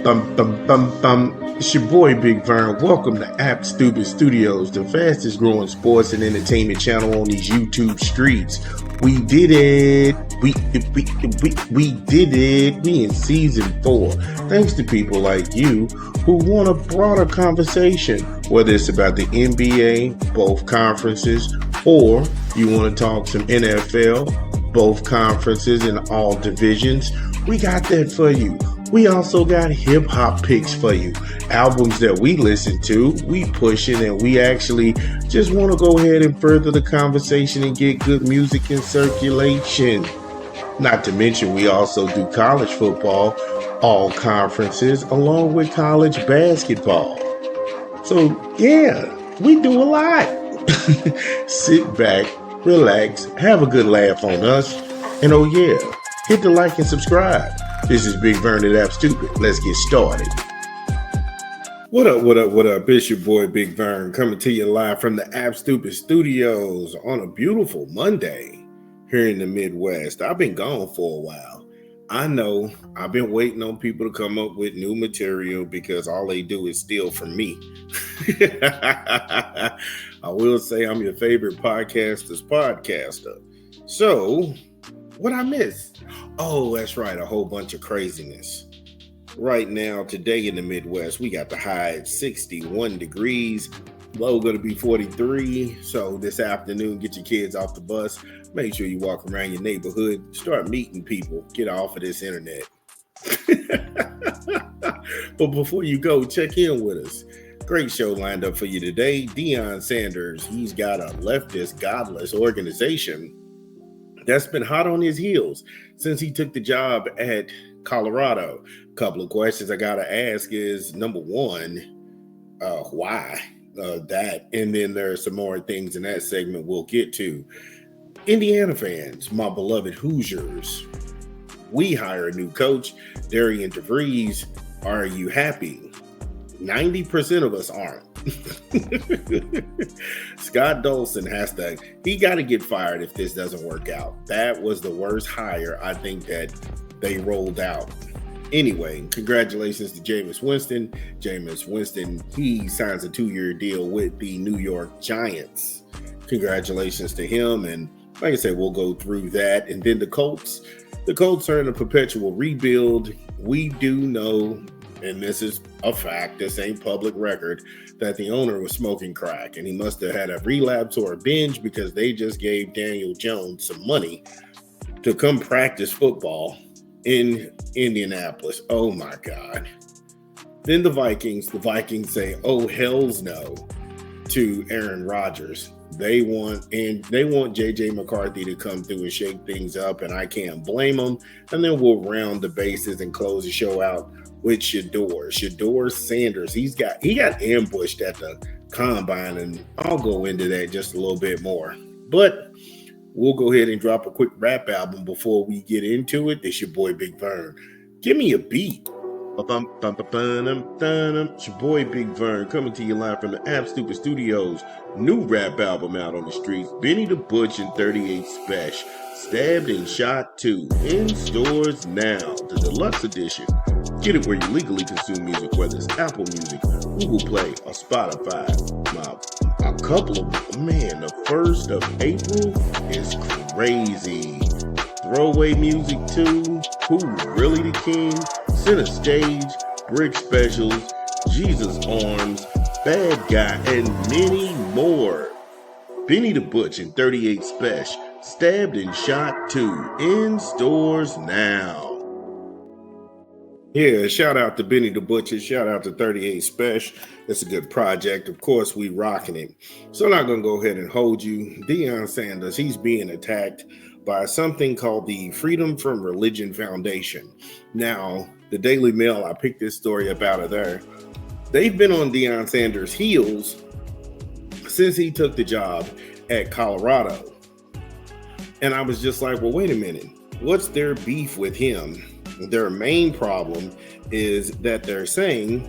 It's your boy Big Vern. Welcome to App Stupid Studios, the fastest growing sports and entertainment channel on these YouTube streets. We did it. We did it. We in season 4. Thanks to people like you who want a broader conversation, whether it's about the NBA, both conferences, or you want to talk some NFL, both conferences and all divisions. We got that for you. We also got hip hop picks for you. Albums that we listen to, we pushing, and we actually just want to go ahead and further the conversation and get good music in circulation. Not to mention, we also do college football, all conferences, along with college basketball. So, yeah, we do a lot. Sit back, relax, have a good laugh on us, and oh yeah, hit the like and subscribe. This is Big Vern at App Stupid. Let's get started. What up? It's your boy Big Vern coming to you live from the App Stupid Studios on a beautiful Monday here in the Midwest. I've been gone for a while. I know I've been waiting on people to come up with new material because all they do is steal from me. I will say I'm your favorite podcaster's podcaster. So, what I missed? Oh, that's right, a whole bunch of craziness. Right now, today in the Midwest, we got the high at 61 degrees, low going to be 43. So this afternoon, get your kids off the bus. Make sure you walk around your neighborhood, start meeting people, get off of this internet. But before you go, check in with us. Great show lined up for you today. Deon Sanders, he's got a leftist, Godless organization that's been hot on his heels since he took the job at Colorado. Couple of questions I gotta ask is, number one, why that? And then there are some more things in that segment we'll get to. Indiana fans, my beloved Hoosiers, we hire a new coach, Darian DeVries. Are you happy? 90% of us aren't. Scott Dolson he got to get fired if this doesn't work out. That was the worst hire I think that they rolled out. Anyway, congratulations to Jameis Winston. Jameis Winston, he signs a 2-year deal with the New York Giants. Congratulations to him. And like I said, we'll go through that. And then the Colts are in a perpetual rebuild. We do know, and this is a fact, this ain't public record, that the owner was smoking crack, and he must have had a relapse or a binge because they just gave Daniel Jones some money to come practice football in Indianapolis. Oh my God. Then the Vikings say, oh, hells no to Aaron Rodgers. They want JJ McCarthy to come through and shake things up, and I can't blame them. And then we'll round the bases and close the show out with Shador Sanders. He got ambushed at the combine, and I'll go into that just a little bit more. But we'll go ahead and drop a quick rap album before we get into it. It's your boy Big Vern. Give me a beat. It's your boy Big Vern coming to you live from the App Stupid Studios. New rap album out on the streets. Benny the Butch and 38 Special. Stabbed and Shot 2. In stores now. The deluxe edition. Get it where you legally consume music, whether it's Apple Music, Google Play, or Spotify. The 1st of April is crazy. Throwaway Music 2, Who Really the King, Center Stage, Brick Specials, Jesus Arms, Bad Guy, and many more. Benny the Butch and 38 Special, Stabbed and Shot 2, in stores now. Yeah, shout out to Benny the Butcher, shout out to 38 Special. It's a good project. Of course, we rocking it. So I'm not going to go ahead and hold you. Deon Sanders, he's being attacked by something called the Freedom from Religion Foundation. Now, the Daily Mail, I picked this story up out of there. They've been on Deon Sanders' heels since he took the job at Colorado. And I was just like, well, wait a minute. What's their beef with him? Their main problem is that they're saying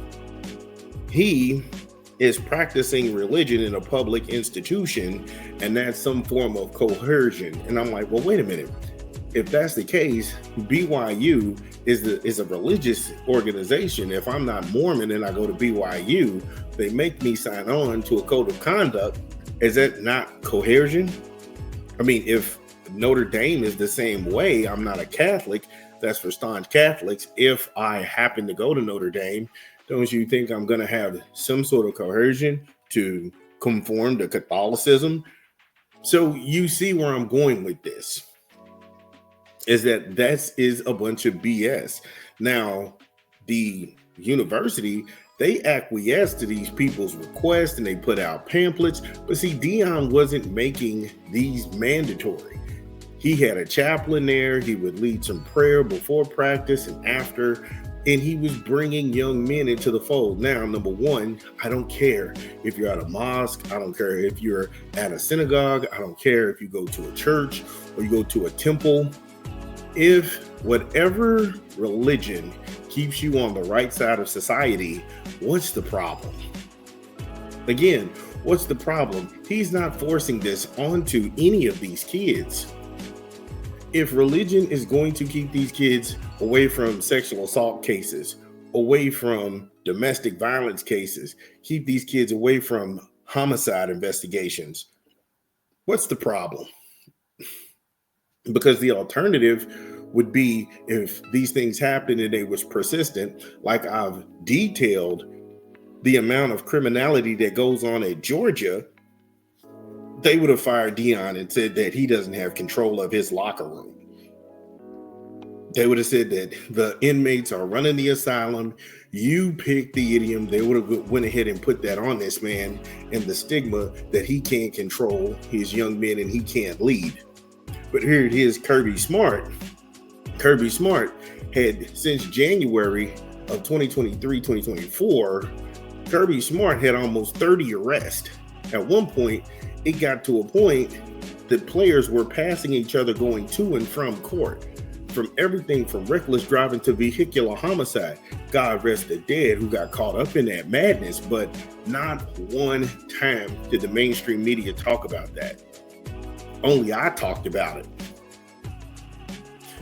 he is practicing religion in a public institution, and that's some form of coercion. And I'm like, well, wait a minute. If that's the case, BYU is a religious organization. If I'm not Mormon and I go to BYU, they make me sign on to a code of conduct. Is that not coercion? I mean, if Notre Dame is the same way, I'm not a Catholic. That's for staunch Catholics. If I happen to go to Notre Dame, don't you think I'm going to have some sort of coercion to conform to Catholicism? So you see where I'm going with this. Is that is a bunch of BS. Now, the university, they acquiesce to these people's requests and they put out pamphlets. But see, Deon wasn't making these mandatory. He had a chaplain there. He would lead some prayer before practice and after. And he was bringing young men into the fold. Now, number one, I don't care if you're at a mosque. I don't care if you're at a synagogue. I don't care if you go to a church or you go to a temple. If whatever religion keeps you on the right side of society, what's the problem? Again, what's the problem? He's not forcing this onto any of these kids. If religion is going to keep these kids away from sexual assault cases, away from domestic violence cases, keep these kids away from homicide investigations, what's the problem? Because the alternative would be if these things happened and they was persistent, like I've detailed the amount of criminality that goes on at Georgia, they would have fired Deon and said that he doesn't have control of his locker room. They would have said that the inmates are running the asylum. You picked the idiom. They would have went ahead and put that on this man and the stigma that he can't control his young men and he can't lead. But here it is, Kirby Smart. Kirby Smart had, since January of 2023, 2024, Kirby Smart had almost 30 arrests. At one point, it got to a point that players were passing each other going to and from court. From everything from reckless driving to vehicular homicide. God rest the dead who got caught up in that madness, but not one time did the mainstream media talk about that. Only I talked about it.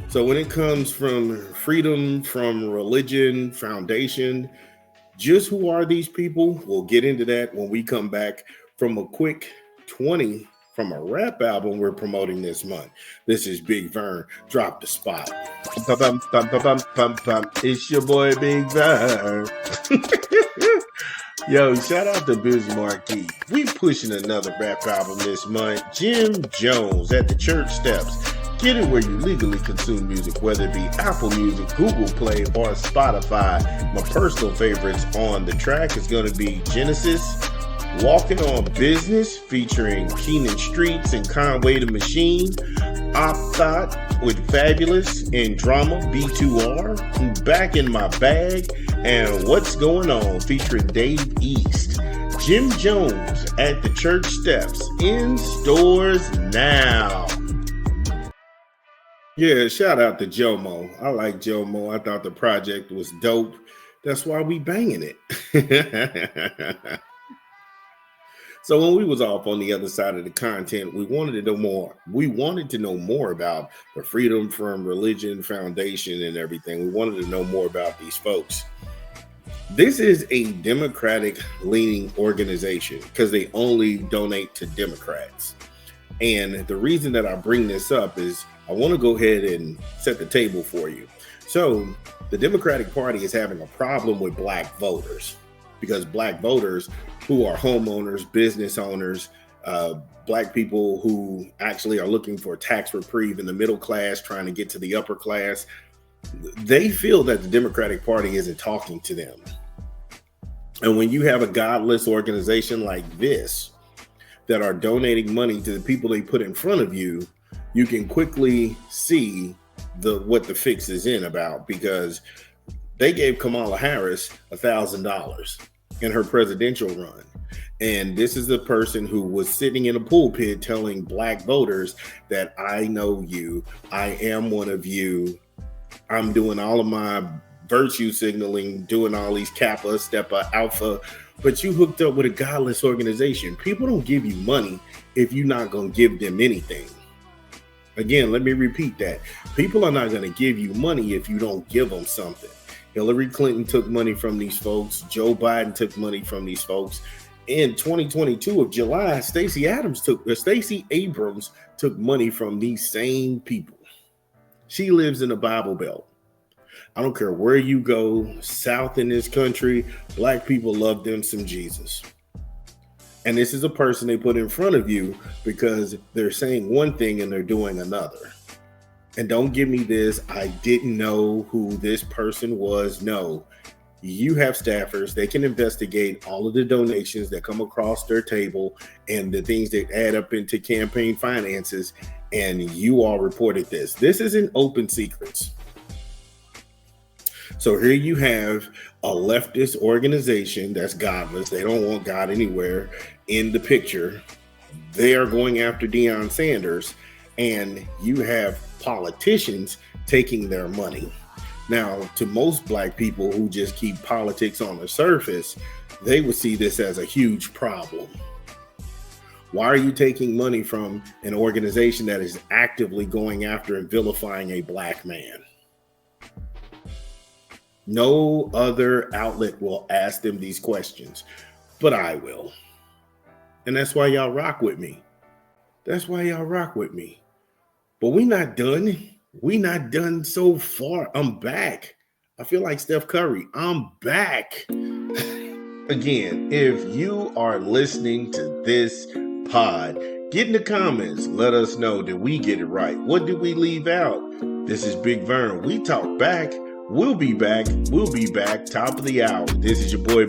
So when it comes from freedom, from religion, foundation, just who are these people? We'll get into that when we come back from a quick 20 from a rap album we're promoting this month. This is Big Vern. Drop the spot. It's your boy Big Vern. Yo, shout out to Biz Marquis. We pushing another rap album this month. Jim Jones at the Church Steps. Get it where you legally consume music, whether it be Apple Music, Google Play, or Spotify. My personal favorites on the track is going to be Genesis, Walking on Business, featuring Keenan Streets and Conway the Machine, Op Thought with Fabulous and Drama, B2R, Back in My Bag, and What's Going On, featuring Dave East. Jim Jones at the Church Steps, in stores now. Yeah, shout out to Jomo. I like Jomo. I thought the project was dope. That's why we banging it. So when we was off on the other side of the content, we wanted to know more. We wanted to know more about the Freedom from Religion Foundation and everything. We wanted to know more about these folks. This is a Democratic-leaning organization because they only donate to Democrats. And the reason that I bring this up is I want to go ahead and set the table for you. So the Democratic Party is having a problem with Black voters because Black voters who are homeowners, business owners, Black people who actually are looking for tax reprieve in the middle class, trying to get to the upper class, they feel that the Democratic Party isn't talking to them. And when you have a godless organization like this that are donating money to the people they put in front of you, you can quickly see what the fix is in about, because they gave Kamala Harris $1,000 in her presidential run. And this is the person who was sitting in a pulpit telling Black voters that I know you, I am one of you, I'm doing all of my virtue signaling, doing all these Kappa, Steppa, Alpha, but you hooked up with a godless organization. People don't give you money if you're not going to give them anything. Again, let me repeat that. People are not going to give you money if you don't give them something. Hillary Clinton took money from these folks. Joe Biden took money from these folks. In 2022 of July, Stacey Abrams took money from these same people. She lives in the Bible Belt. I don't care where you go, south in this country, black people love them some Jesus. And this is a person they put in front of you because they're saying one thing and they're doing another. And don't give me this, I didn't know who this person was. No, you have staffers. They can investigate all of the donations that come across their table and the things that add up into campaign finances. And you all reported this. This isn't open secrets. So here you have a leftist organization that's godless. They don't want God anywhere in the picture. They are going after Deon Sanders, and you have politicians taking their money. Now, to most black people who just keep politics on the surface, they would see this as a huge problem. Why are you taking money from an organization that is actively going after and vilifying a black man? No other outlet will ask them these questions, but I will. And that's why y'all rock with me. That's why y'all rock with me. But we not done. We not done so far. I'm back. I feel like Steph Curry. I'm back. Again, if you are listening to this pod, get in the comments. Let us know, did we get it right? What did we leave out? This is Big Vern. We talk back. We'll be back. We'll be back. Top of the hour. This is your boy